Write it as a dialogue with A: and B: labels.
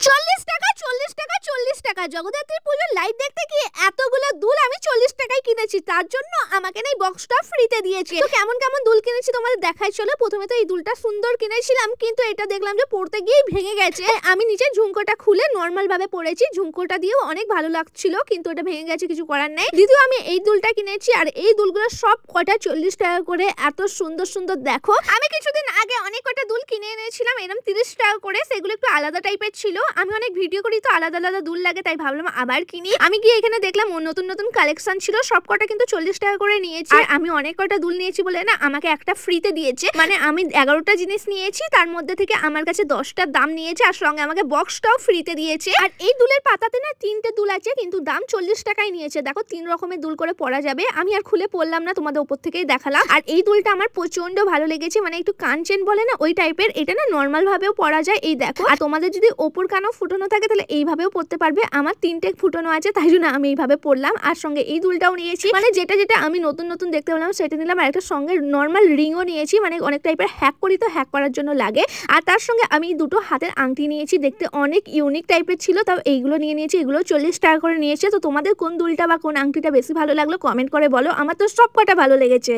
A: 40 টাকা 40 টাকা 40 টাকা। জগদ্ধাত্রী পুজোর লাইভ দেখতে গিয়ে এতগুলো দুল আমি 40 টাকায় কিনেছি, তার জন্য আমাকে এই বক্সটা ফ্রিতে দিয়েছে। তো কেমন কেমন দুল কিনেছি তোমাদের দেখাই চলো। প্রথমে তো এই দুলটা সুন্দর কিনেছিলাম, কিন্তু এটা দেখলাম যে পড়তে গিয়ে ভেঙে গেছে। আমি নিচে ঝুমকোটা খুলে নর্মাল ভাবে পরেছি, ঝুমকোটা দিয়েও অনেক ভালো লাগছিল, কিন্তু এটা ভেঙে গেছে, কিছু করার নেই। দ্বিতীয় আমি এই দুলটা কিনেছি, আর এই দুলগুলো সব কটা 40 টাকা করে। এত সুন্দর সুন্দর দেখো। আমি কিছুদিন আগে অনেক কটা দুল কিনে এনেছিলাম এরকম 30 টাকা করে, সেগুলো একটু আলাদা টাইপের ছিল। আমি অনেক ভিডিও করি তো আলাদা আলাদা দুল লাগে, তাই ভাবলাম আবার কিনি। আমি গিয়ে এখানে দেখলাম নতুন নতুন কালেকশন ছিল, সব কটা কিন্তু 40 টাকা করে নিয়েছি। আর আমি অনেক কটা দুল নিয়েছি বলে না আমাকে একটা ফ্রিতে দিয়েছে। মানে আমি 11টা জিনিস নিয়েছি, তার মধ্যে থেকে আমার কাছে 10টার দাম নিয়েছে, আর সঙ্গে আমাকে বক্সটাও ফ্রিতে দিয়েছে। আর এই দুলের পাতাতে না 3টে দুল আছে, কিন্তু দাম 40 টাকায় নিয়েছে। দেখো 3 রকমের দুল করে পরা যাবে। আমি আর খুলে পড়লাম না, তোমাদের উপর থেকেই দেখালাম। আর এই দুলটা আমার প্রচন্ড ভালো লেগেছে, মানে একটু কানচেন বলে না ওই টাইপের। এটা না নর্মাল ভাবেও পরা যায়, এই দেখো। আর তোমাদের যদি ওপর কানও ফুটানো থাকে তাহলে এইভাবেও পরতে পারবে। আমার 3টে ফুটানো আছে, তাই জন্য আমি এইভাবে পরলাম। আর সঙ্গে এই দুলটাও নিয়েছি, মানে যেটা যেটা আমি নতুন নতুন দেখতে পেলাম সেটা নিলাম। আর একটা সঙ্গে নর্মাল রিংও নিয়েছি, মানে অনেক টাইপের হ্যাক করি তো হ্যাক করার জন্য লাগে। আর তার সঙ্গে আমি দুটো হাতের আংটি নিয়েছি, দেখতে অনেক ইউনিক টাইপের ছিল, তাও এইগুলো নিয়ে নিয়েছি। এগুলো 40 টাকা করে নিয়েছে। তো তোমাদের কোন দুলটা বা কোন আংটিটা বেশি ভালো লাগলো কমেন্ট করে বলো। আমার তো সব কটা ভালো লেগেছে।